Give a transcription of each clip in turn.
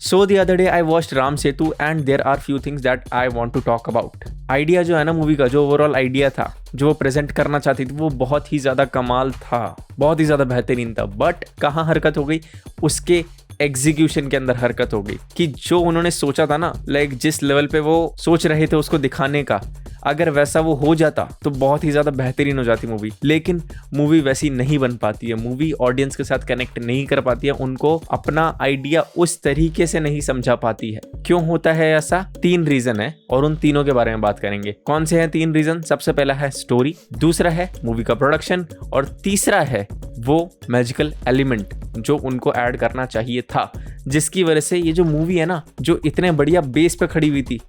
So the other day I watched Ram Setu and there are few things that I want to talk about. Idea जो है ना movie का, जो overall idea था, जो वो प्रेजेंट करना चाहती थी, वो बहुत ही ज़्यादा कमाल था, बहुत ही ज़्यादा बेहतरीन था। बट कहाँ हरकत हो गई, उसके एग्जीक्यूशन के अंदर हरकत हो गई कि जो उन्होंने सोचा था ना, लाइक जिस लेवल पे वो सोच रहे थे उसको दिखाने का, अगर वैसा वो हो जाता तो बहुत ही ज़्यादा बेहतरीन हो जाती मूवी। लेकिन मूवी वैसी नहीं बन पाती है, मूवी ऑडियंस के साथ कनेक्ट नहीं कर पाती है, उनको अपना आइडिया उस तरीके से नहीं समझा पाती है। क्यों होता है ऐसा? 3 रीज़न है और उन तीनों के बारे में बात करेंगे। कौन से हैं 3 रीज़न? सबसे पहला है स्टोरी, दूसरा है मूवी का प्रोडक्शन और तीसरा है वो मैजिकल एलिमेंट जो उनको ऐड करना चाहिए था, जिसकी वजह से ये जो मूवी है ना, जो इतने बढ़िया बेस पे खड़ी हुई थी,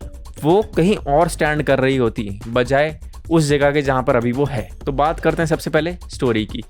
वो कहीं और स्टैंड कर रही होती बजाय उस जगह के जहाँ पर अभी वो है। तो बात करते हैं सबसे पहले स्टोरी की।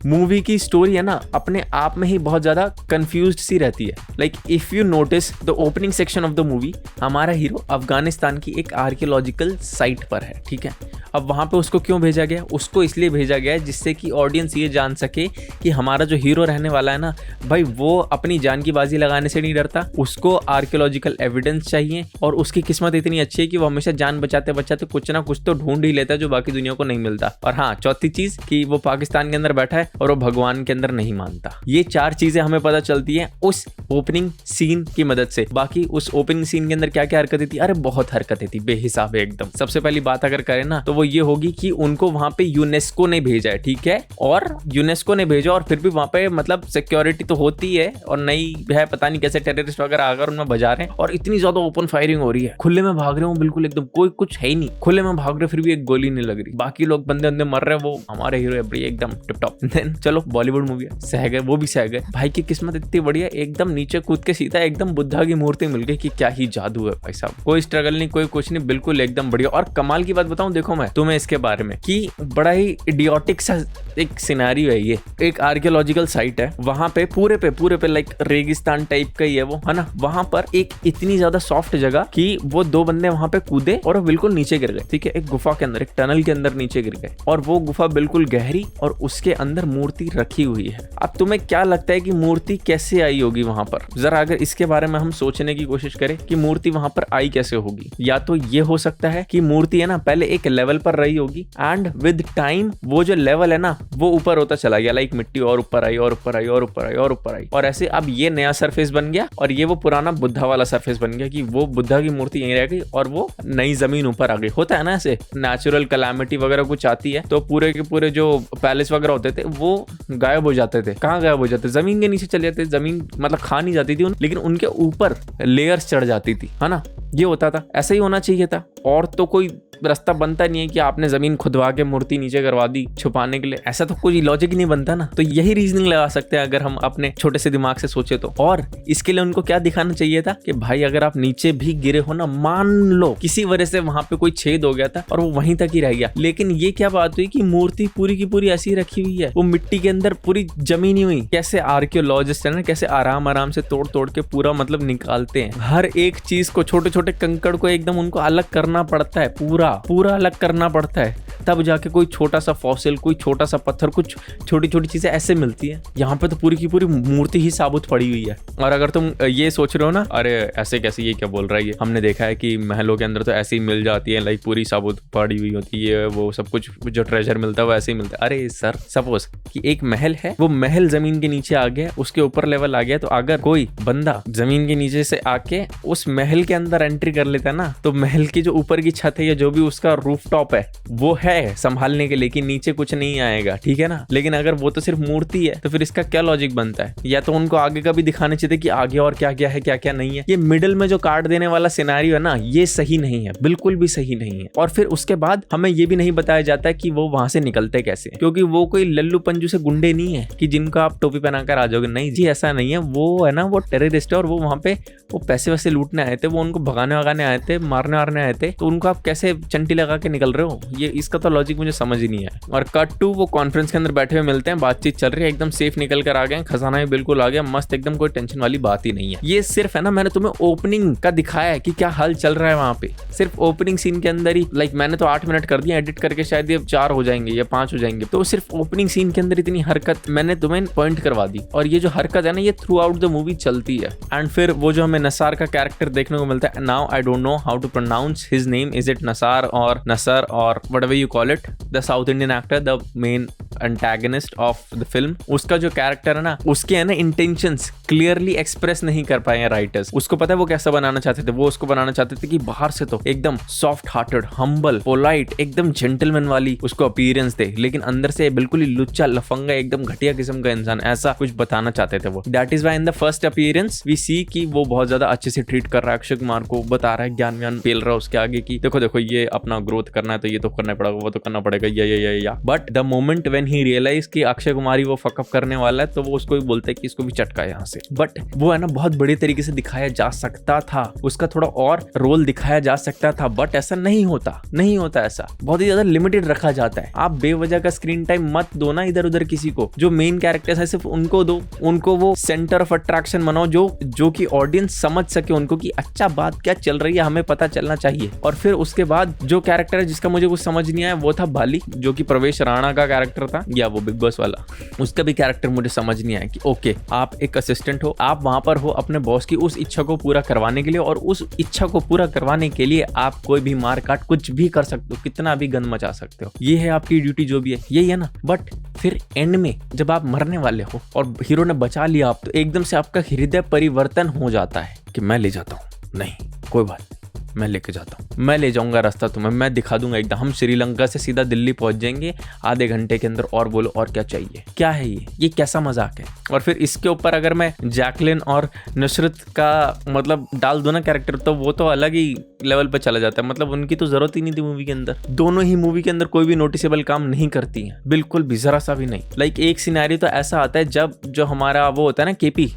मूवी की स्टोरी है ना, अपने आप में ही बहुत ज़्यादा कंफ्यूज्ड सी रहती है। Like if you notice the opening section of the movie, हमारा हीरो अफगानिस्तान की एक आर्कियोलॉजिकल साइट पर है, ठीक है। अब वहाँ पे उसको क्यों भेजा गया? उसको इसलिए भेजा गया है जिससे कि ऑडियंस ये जान सके कि हमारा जो हीरो रहने वाला है ना भाई, वो अपनी जान की बाजी लगाने से नहीं डरता, उसको आर्कियोलॉजिकल एविडेंस चाहिए और उसकी किस्मत इतनी अच्छी है कि वो हमेशा जान बचाते बचाते कुछ ना कुछ तो ढूंढ ही लेता है जो बाकी दुनिया को नहीं मिलता। और हाँ, चौथी चीज़ कि वो पाकिस्तान के अंदर बैठा है और वो भगवान के अंदर नहीं मानता। ये 4 चीजें हमें पता चलती हैं उस ओपनिंग सीन की मदद से। बाकी उस ओपनिंग सीन के अंदर क्या क्या हरकतें थी? अरे बहुत हरकतें थी, बेहिसाब एकदम। सबसे पहली बात अगर करें ना तो वो ये होगी कि उनको वहां पे यूनेस्को ने भेजा है, ठीक है, और यूनेस्को ने भेजा और फिर भी वहां पे मतलब सिक्योरिटी तो होती है और नहीं है, पता नहीं कैसे टेररिस्ट वगैरह आकर उनमें बजा रहे हैं और इतनी ज्यादा ओपन फायरिंग हो रही है। खुले में भाग रहे हो बिल्कुल एकदम, कोई कुछ है ही नहीं, खुले में भाग रहे फिर भी एक गोली नहीं लग रही, बाकी लोग बंदे बंदे मर रहे हैं, वो हमारे हीरो है बड़ी एकदम टिप टॉप। देन चलो बॉलीवुड मूवी है, सह गए, वो भी सह गए। भाई की किस्मत इतनी बढ़िया, एकदम नीचे कूद के सीधा एकदम बुद्धा की मूर्ति मिल गई कि क्या ही जादू है भाई साहब। कोई स्ट्रगल नहीं, कोई कुछ नहीं, बिल्कुल एकदम बढ़िया। और कमाल की बात बताऊं, देखो मैं तुम्हें इसके बारे में कि बड़ा ही इडियोटिक सा एक सिनेरियो है ये। एक आर्कियोलॉजिकल साइट है, वहां पे पूरे पे लाइक रेगिस्तान टाइप का ही है वो, है ना। वहां पर एक इतनी ज्यादा सॉफ्ट जगह कि वो 2 बंदे वहां पे कूदे और वो बिल्कुल नीचे गिर गए, ठीक है, एक गुफा के अंदर, एक टनल के अंदर नीचे गिर गए और वो गुफा बिल्कुल गहरी और उसके अंदर मूर्ति रखी हुई है। अब तुम्हें क्या लगता है कि मूर्ति कैसे आई होगी वहां पर? जरा अगर इसके बारे में हम सोचने की कोशिश करें कि मूर्ति वहां पर आई कैसे होगी। या तो ये हो सकता है कि मूर्ति है ना पहले एक लेवल पर रही होगी एंड विद टाइम वो जो लेवल है ना वो ऊपर होता चला गया, लाइक मिट्टी और ऊपर आई और ऊपर आई और ऊपर आई और ऊपर आई, और ऐसे अब ये नया सरफेस बन गया और ये वो पुराना बुद्धा वाला सरफेस बन गया कि वो बुद्धा की मूर्ति यहीं रह गई और वो नई जमीन ऊपर आ गई। होता है ना ऐसे, नेचुरल कैलामिटी वगैरह कुछ आती है तो पूरे के पूरे जो पैलेस वगैरह होते थे वो गायब हो जाते थे। कहाँ गायब हो जाते? जमीन के नीचे चले जाते। जमीन मतलब खा नहीं जाती थी लेकिन उनके ऊपर लेयर्स चढ़ जाती थी, है ना। ये होता था, ऐसा ही होना चाहिए था। और तो कोई रास्ता बनता नहीं है कि आपने जमीन खुदवा के मूर्ति नीचे करवा दी छुपाने के लिए, ऐसा तो कोई लॉजिक नहीं बनता ना। तो यही रीजनिंग लगा सकते हैं अगर हम अपने छोटे से दिमाग से सोचे तो। और इसके लिए उनको क्या दिखाना चाहिए था कि भाई अगर आप नीचे भी गिरे हो ना, मान लो किसी वजह से वहां पे कोई छेद हो गया था और वो वहीं तक ही रह गया, लेकिन ये क्या बात हुई कि मूर्ति पूरी की पूरी ऐसी रखी हुई है, वो मिट्टी के अंदर पूरी जमी नहीं हुई। कैसे आर्कियोलॉजिस्ट है ना, कैसे आराम आराम से तोड़ तोड़ के पूरा मतलब निकालते हैं हर एक चीज को, छोटे छोटे कंकड़ को एकदम उनको अलग करना पड़ता है, पूरा अलग करना पड़ता है, तब जाके कोई छोटा सा फॉसिल, कोई छोटा सा पत्थर, कुछ छोटी छोटी चीजें ऐसे मिलती है। यहाँ पे तो पूरी की पूरी मूर्ति ही साबुत पड़ी हुई है। और अगर तुम ये सोच रहे हो ना, अरे ऐसे कैसे, ये क्या बोल रहा है ये, हमने देखा है कि महलों के अंदर तो ऐसे ही मिल जाती है, लाइक पूरी साबुत पड़ी हुई होती है, वो सब कुछ जो ट्रेजर मिलता है वो ऐसे ही मिलता है। अरे सर, सपोज कि एक महल है, वो महल जमीन के नीचे आ गया, उसके ऊपर लेवल आ गया, तो अगर कोई बंदा जमीन के नीचे से आके उस महल के अंदर एंट्री कर लेता है ना, तो महल की जो ऊपर की छत है या जो भी उसका रूफ टॉप है वो है संभालने के लिए कि नीचे कुछ नहीं आएगा, ठीक है ना। लेकिन अगर वो तो सिर्फ मूर्ति है तो फिर इसका क्या लॉजिक बनता है? या तो उनको आगे का भी दिखाने चाहिए कि आगे और क्या क्या है, क्या क्या नहीं है। ये मिडिल में जो काट देने वाला सिनेरियो है ना, ये सही नहीं है, बिल्कुल भी सही नहीं है। और फिर उसके बाद हमें ये भी नहीं बताया जाता है कि वो वहां से निकलते कैसे, क्योंकि वो कोई लल्लू पंजू से गुंडे नहीं है कि जिनको आप टोपी पहनाकर आ जाओगे। नहीं जी, ऐसा नहीं है। वो है ना, वो टेररिस्ट है और वो वहां पे वो पैसे वैसे लूटने आए थे, वो उनको भगाने वगाने आए थे, मारने वारने आए थे। तो उनको आप कैसे चंटी लगा के निकल रहे हो, ये इसका तो लॉजिक मुझे समझ ही नहीं है। और कट टू वो कॉन्फ्रेंस के अंदर बैठे हुए मिलते हैं, बातचीत चल रही है, एकदम सेफ निकल कर आ गए, खजाना भी बिल्कुल आ गया, मस्त एकदम, कोई टेंशन वाली बात ही नहीं है। ये सिर्फ है ना, मैंने तुम्हें ओपनिंग का दिखाया है कि क्या हाल चल रहा है वहां पे, सिर्फ ओपनिंग सीन के अंदर ही। लाइक मैंने तो 8 मिनट कर दिया एडिट करके, शायद ये 4 हो जाएंगे या 5 हो जाएंगे, तो सिर्फ ओपनिंग सीन के अंदर इतनी हरकत मैंने तुम्हें पॉइंट करवा दी। और ये जो हरकत है ना, ये थ्रू आउट द मूवी चलती है। एंड फिर वो जो हमें नसार का कैरेक्टर देखने को मिलता है, now I don't know how to pronounce his name, is it Nassar or Nassar or whatever you call it, the South Indian actor, the main antagonist of the film. उसका जो कैरेक्टर है ना, उसके है ना इंटेंशंस क्लियरली एक्सप्रेस नहीं कर पाए हैं राइटर्स। उसको पता है वो कैसा बनाना चाहते थे, वो उसको बनाना चाहते थे कि बाहर से तो एकदम सॉफ्ट हार्टेड, हम्बल, पोलाइट, एकदम जेंटलमैन वाली उसको अपीयरेंस दे, लेकिन अंदर से बिल्कुल ही लुच्चा लफंगा, एकदम घटिया किस्म का इंसान, ऐसा कुछ बताना चाहते थे वो। That is why in the first appearance we see कि वो बहुत ज्यादा अच्छे से ट्रीट कर रहा है अक्षय कुमार को, बता रहा है, ज्ञान व्यान पेल रहा है उसके आगे की देखो देखो ये अपना ग्रोथ करना है तो ये तो करना पड़ेगा, वो तो करना पड़ेगा, या। But the moment when he realise कि अक्षय कुमार ही वो फकअप करने वाला है, तो वो उसको भी बोलते हैं कि इसको भी चटका यहाँ से। बट वो है ना बहुत बड़े तरीके से दिखाया जा सकता था, उसका थोड़ा और रोल दिखाया जा सकता था, बट ऐसा नहीं होता ऐसा बहुत ही ज्यादा लिमिटेड रखा जाता है। आप बेवजह का स्क्रीन टाइम मत दो ना इधर उधर किसी को, जो मेन कैरेक्टर्स है सिर्फ उनको दो, उनको वो सेंटर ऑफ अट्रैक्शन बनाओ, जो कि ऑडियंस समझ सके उनको कि अच्छा बात क्या चल रही है, हमें पता चलना चाहिए। और फिर उसके बाद जो कैरेक्टर है जिसका मुझे कुछ समझ नहीं आया वो था बाली, जो कि प्रवेश राणा का कैरेक्टर था, या वो बिग बॉस वाला, उसका भी कैरेक्टर मुझे समझ नहीं आया कि ओके आप एक असिस्टेंट हो, आप वहां पर हो अपने बॉस की उस इच्छा को पूरा करवाने के लिए, और उस इच्छा को पूरा करवाने के लिए आप कोई भी मार काट कुछ भी कर सकते हो, कितना भी गंद मचा सकते हो, ये है आपकी ड्यूटी, जो भी है यही है ना। बट फिर एंड में जब आप मरने वाले हो और हीरो ने बचा लिया आप, तो एकदम से आपका हृदय परिवर्तन हो जाता है कि मैं ले जाता हूँ, नहीं कोई बात नहीं, मैं लेके जाता हूँ, मैं ले जाऊंगा रास्ता तुम्हें, मैं दिखा दूंगा एकदम, हम श्रीलंका से सीधा दिल्ली पहुंच जाएंगे आधे घंटे के अंदर, और बोलो और क्या चाहिए, क्या है ये कैसा मजाक है। और फिर इसके ऊपर अगर मैं जैकलिन और नुसरत का मतलब डाल दूं ना कैरेक्टर, तो वो तो अलग ही लेवल पे चला जाता है, मतलब उनकी तो जरूरत ही नहीं थी मूवी के अंदर। दोनों ही मूवी के अंदर कोई भी नोटिसेबल काम नहीं करती है, बिल्कुल भी, जरा सा भी नहीं। लाइक एक सिनेरियो तो ऐसा आता है जब जो हमारा वो होता है ना केपी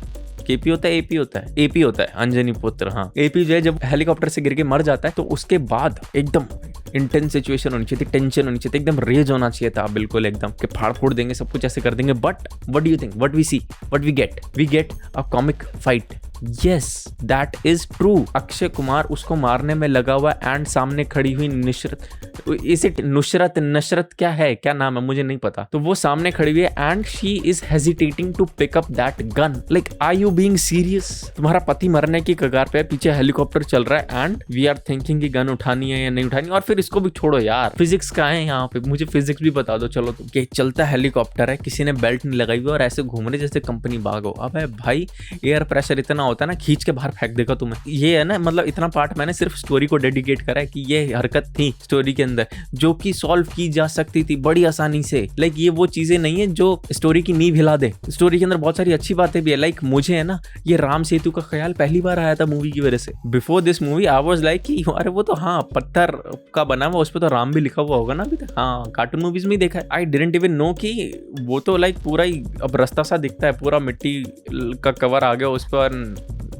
होता है, एपी होता है अंजनी पुत्र, हाँ एपी जो है जब हेलीकॉप्टर से गिर के मर जाता है, तो उसके बाद एकदम इंटेंस सिचुएशन होनी चाहिए थी, टेंशन होनी चाहिए थी, एकदम रेज होना चाहिए था बिल्कुल एकदम कि फाड़ फोड़ देंगे, सब कुछ ऐसे कर देंगे। But what do you think, what we see, what we get a comic fight. Yes that is true. Akshay Kumar उसको मारने में लगा हुआ एंड सामने खड़ी हुई नुसरत, इज इट नशरत क्या नाम है मुझे नहीं पता, तो वो सामने खड़ी हुई है and she is hesitating to pick up that gun. Like are you being serious? तुम्हारा पति मरने की कगार पे है, पीछे हेलीकॉप्टर चल रहा है एंड वी आर थिंकिंग कि गन उठानी है या नहीं उठानी। और फिर इसको भी छोड़ो यार, फिजिक्स का है यहाँ पे, मुझे फिजिक्स भी बता दो चलो तुम। कि चलता हेलीकॉप्टर है, किसी ने बेल्ट नहीं लगाई हुई और ऐसे घूम रहे जैसे कंपनी बाग हो। अब भाई एयर प्रेशर इतना होता है ना, खींच के बाहर फेंक देगा तुम्हें। ये है ना, मतलब इतना पार्ट मैंने सिर्फ स्टोरी को डेडिकेट करा है कि ये हरकत थी स्टोरी के अंदर जो कि सॉल्व की जा सकती थी बड़ी आसानी से। लाइक ये वो चीजें नहीं है जो स्टोरी की नींव हिला दे। स्टोरी के अंदर बहुत सारी अच्छी बातें भी है। लाइक मुझे है ना ये राम सेतु का ख्याल पहली बार आया था मूवी की वजह से। Before this movie I was like कि अरे वो तो हाँ पत्थर का बना हुआ, उस पर तो राम भी लिखा हुआ होगा ना अभी तक। हाँ कार्टून मूवीज में देखा है। आई डिडंट इवन नो कि वो तो लाइक पूरा ही अब रास्ता सा दिखता है, पूरा मिट्टी का कवर आ गया उस पर,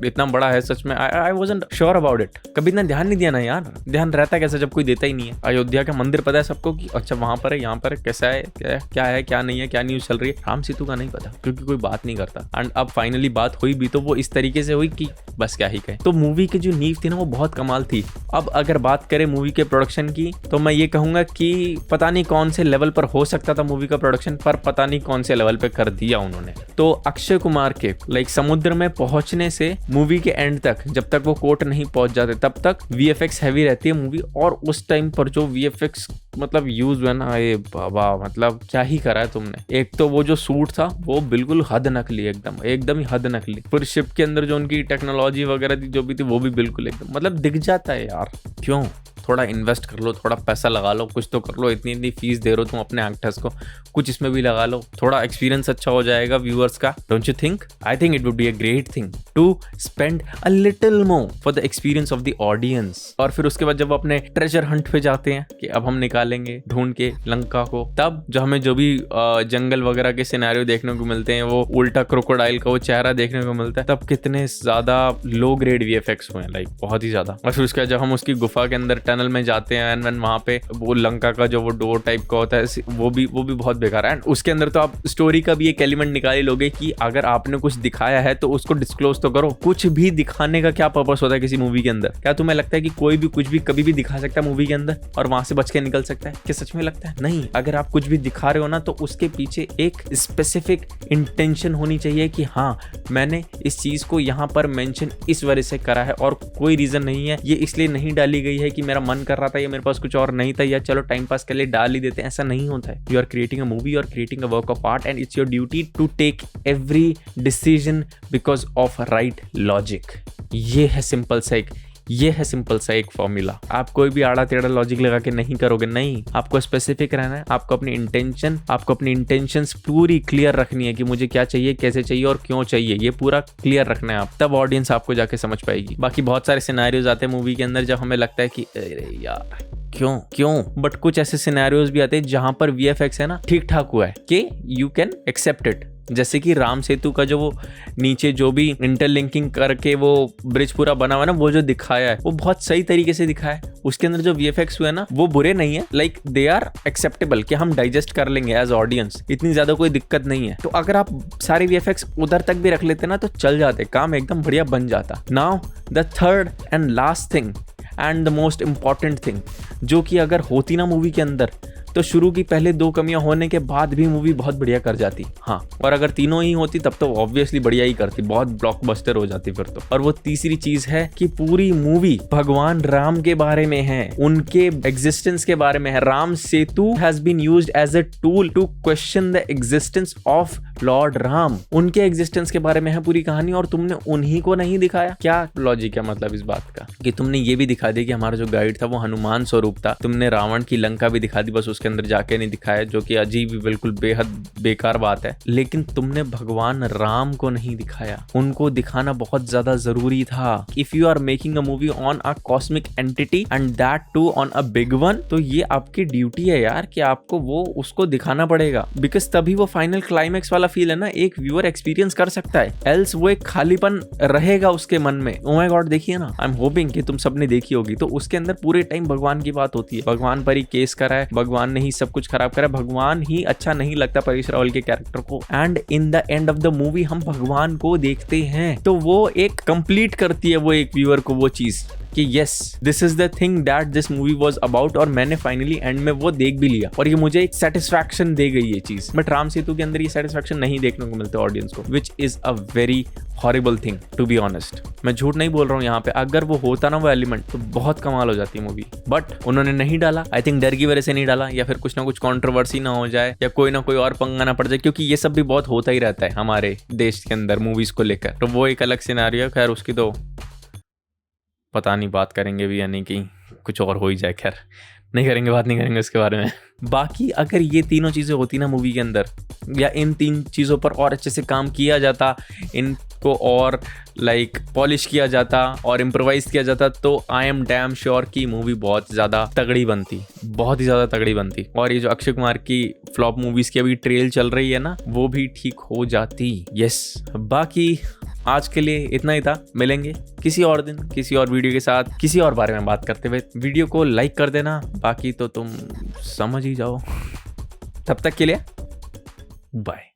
इतना बड़ा है सच में। I wasn't sure about it. कभी इतना ध्यान नहीं दिया ना यार, ध्यान रहता कैसे जब कोई देता ही नहीं है। अयोध्या का मंदिर पता है सबको कि अच्छा वहां पर है, यहाँ पर है, कैसा है, क्या है क्या नहीं है, क्या न्यूज चल रही है। राम सेतु का नहीं पता क्योंकि कोई बात नहीं करता। एंड अब फाइनली बात हुई भी तो वो इस तरीके से हुई कि बस क्या ही कहे। तो मूवी की जो नींव थी ना वो बहुत कमाल थी। अब अगर बात करें मूवी के प्रोडक्शन की तो मैं ये कहूंगा कि पता नहीं कौन से लेवल पर हो सकता था मूवी का प्रोडक्शन, पर पता नहीं कौन से लेवल पे कर दिया उन्होंने। तो अक्षय कुमार के लाइक समुद्र में पहुंचने से मूवी के एंड तक, जब तक वो कोर्ट नहीं पहुंच जाते तब तक VFX हैवी रहती है मूवी। और उस टाइम पर जो VFX मतलब यूज हुआ ना, ये बाबा मतलब क्या ही करा है तुमने। एक तो वो जो सूट था वो बिल्कुल हद नकली, एकदम ही हद नकली। फिर शिप के अंदर जो उनकी टेक्नोलॉजी वगैरह थी जो भी थी वो भी बिल्कुल एकदम मतलब दिख जाता है यार। क्यों थोड़ा इन्वेस्ट कर लो, थोड़ा पैसा लगा लो, कुछ तो कर लो। इतनी फीस दे रहे हो तुम अपने एक्टर्स को, कुछ इसमें भी लगा लो, थोड़ा एक्सपीरियंस अच्छा हो जाएगा व्यूअर्स का। Don't you think? I think it would be a great thing to spend a little more for the experience of the audience. और फिर उसके बाद जब वो अपने ट्रेजर हंट पे जाते हैं कि अब हम निकालेंगे ढूंढ के लंका को, तब जो हमें जो भी जंगल वगैरह के सिनेरियो देखने को मिलते हैं, वो उल्टा क्रोकोडाइल का वो चेहरा देखने को मिलता है, तब कितने ज्यादा लो ग्रेड VFX हुए हैं, लाइक बहुत ही ज्यादा। और फिर उसके बाद जब हम उसकी गुफा के अंदर टनल में जाते हैं एंड वहाँ पे वो लंका का जो वो डोर टाइप का होता है वो भी बहुत बेकार है। एंड उसके अंदर तो आप स्टोरी का भी एक एलिमेंट निकाल ही लोगे कि अगर आपने कुछ दिखाया है तो उसको डिस्क्लोज तो करो। कुछ भी दिखाने का क्या पर्पस होता है किसी मूवी के अंदर? क्या तुम्हें लगता है कि कोई भी कुछ भी कभी भी दिखा सकता है मूवी के अंदर और वहां से बच के निकल सकता है? क्या सच में लगता है? नहीं। अगर आप कुछ भी दिखा रहे हो ना तो उसके पीछे एक स्पेसिफिक इंटेंशन होनी चाहिए कि हाँ मैंने इस चीज को यहाँ पर मेंशन इस वजह से करा है और कोई रीजन नहीं है, ये इसलिए नहीं डाली गई है कि मेरा मन कर रहा था या मेरे पास कुछ और नहीं था या चलो टाइम पास के लिए डाल ही देते हैं। ऐसा नहीं होता है। You are creating a movie, you are creating a work of art and it's your duty to take every decision because of right logic. ये है सिंपल सा एक फॉर्मूला। आप कोई भी आड़ा टेढ़ा लॉजिक लगा के नहीं करोगे। नहीं, आपको स्पेसिफिक रहना है। आपको अपनी इंटेंशंस पूरी क्लियर रखनी है कि मुझे क्या चाहिए, कैसे चाहिए और क्यों चाहिए, ये पूरा क्लियर रखना है आप। तब ऑडियंस आपको जाके समझ पाएगी। बाकी बहुत सारे सिनेरियोज आते हैं मूवी के अंदर जब हमें लगता है कि अरे यार क्यों बट कुछ ऐसे सिनेरियोज भी आते हैं जहां पर VFX है ना ठीक ठाक हुआ है कि यू कैन एक्सेप्ट इट। जैसे कि राम सेतु का जो वो नीचे जो भी इंटरलिंकिंग करके वो ब्रिज पूरा बना हुआ है ना, वो जो दिखाया है वो बहुत सही तरीके से दिखाया है। उसके अंदर जो VFX हुए ना वो बुरे नहीं है, लाइक दे आर एक्सेप्टेबल कि हम डाइजेस्ट कर लेंगे एज ऑडियंस, इतनी ज्यादा कोई दिक्कत नहीं है। तो अगर आप सारे VFX उधर तक भी रख लेते ना तो चल जाते, काम एकदम बढ़िया बन जाता। Now the third and last thing and the most important thing जो कि अगर होती ना मूवी के अंदर तो शुरू की पहले 2 कमियां होने के बाद भी मूवी बहुत बढ़िया कर जाती। हाँ, और अगर तीनों ही होती तब तो ऑब्वियसली बढ़िया ही करती, बहुत ब्लॉकबस्टर हो जाती फिर तो। और वो तीसरी चीज है कि पूरी मूवी भगवान राम के बारे में है, उनके एग्जिस्टेंस के बारे में है। Ram Setu has been used as a tool to question the existence of lord Ram. उनके एग्जिस्टेंस के बारे में है पूरी कहानी और तुमने उन्हीं को नहीं दिखाया। क्या लॉजिक है मतलब इस बात का कि तुमने ये भी दिखा दिया कि हमारा जो गाइड था वो हनुमान स्वरूप था, तुमने रावण की लंका भी दिखा दी, बस उसके अंदर जाके नहीं दिखाया, जो कि अजीब ही बिल्कुल बेहद बेकार बात है। लेकिन तुमने भगवान राम को नहीं दिखाया, उनको दिखाना बहुत ज्यादा जरूरी था। If you are making a movie on a cosmic entity and that too on a big one, तो ये आपकी ड्यूटी है यार कि आपको वो उसको दिखाना पड़ेगा, बिकॉज तभी वो फाइनल क्लाइमेक्स वाला फील है ना एक व्यूअर एक्सपीरियंस कर सकता है। एल्स वो एक खालीपन रहेगा उसके मन में। ओ माय गॉड, देखिए ना, आई एम होपिंग कि तुम सबने देखी होगी। तो उसके अंदर पूरे टाइम भगवान की बात होती है, भगवान पर ही केस करा है, भगवान ने ही सब कुछ खराब करा, भगवान ही अच्छा नहीं लगता परेश रावल के कैरेक्टर को। And in the end of the movie हम भगवान को देखते हैं, तो वो एक कंप्लीट करती है वो एक व्यूअर को वो चीज कि yes this is the thing that this movie was about. और मैंने फाइनली एंड में वो देख भी लिया और ये मुझे एक सेटिस्फैक्शन दे गई ये चीज। बट राम सेतु के अंदर ये सेटिस्फैक्शन नहीं देखने को मिलता ऑडियंस को, which is a very horrible thing to be honest. मैं झूठ नहीं बोल रहा हूँ यहाँ पे, अगर वो होता ना वो एलिमेंट तो बहुत कमाल हो जाती मूवी। बट उन्होंने नहीं डाला, आई थिंक डर की वजह से नहीं डाला, या फिर कुछ ना कुछ कंट्रोवर्सी ना हो जाए या कोई ना कोई और पंगा ना पड़ जाए, क्योंकि ये सब भी बहुत होता ही रहता है हमारे देश के अंदर मूवीज को लेकर। तो वो एक अलग सिनेरियो है, खैर उसकी तो पता नहीं बात करेंगे भी या नहीं कि कुछ और हो ही जाए, खैर नहीं करेंगे, बात नहीं करेंगे उसके बारे में। बाकी अगर ये तीनों चीज़ें होती ना मूवी के अंदर, या इन 3 चीज़ों पर और अच्छे से काम किया जाता, इनको और लाइक पॉलिश किया जाता और इम्प्रोवाइज किया जाता, तो आई एम डैम श्योर कि मूवी बहुत ज़्यादा तगड़ी बनती, बहुत ही ज़्यादा तगड़ी बनती। और ये जो अक्षय कुमार की फ्लॉप मूवीज़ की अभी ट्रेल चल रही है ना, वो भी ठीक हो जाती। यस, बाकी आज के लिए इतना ही था। मिलेंगे किसी और दिन किसी और वीडियो के साथ किसी और बारे में बात करते हुए। वीडियो को लाइक कर देना, बाकी तो तुम समझ ही जाओ। तब तक के लिए बाय।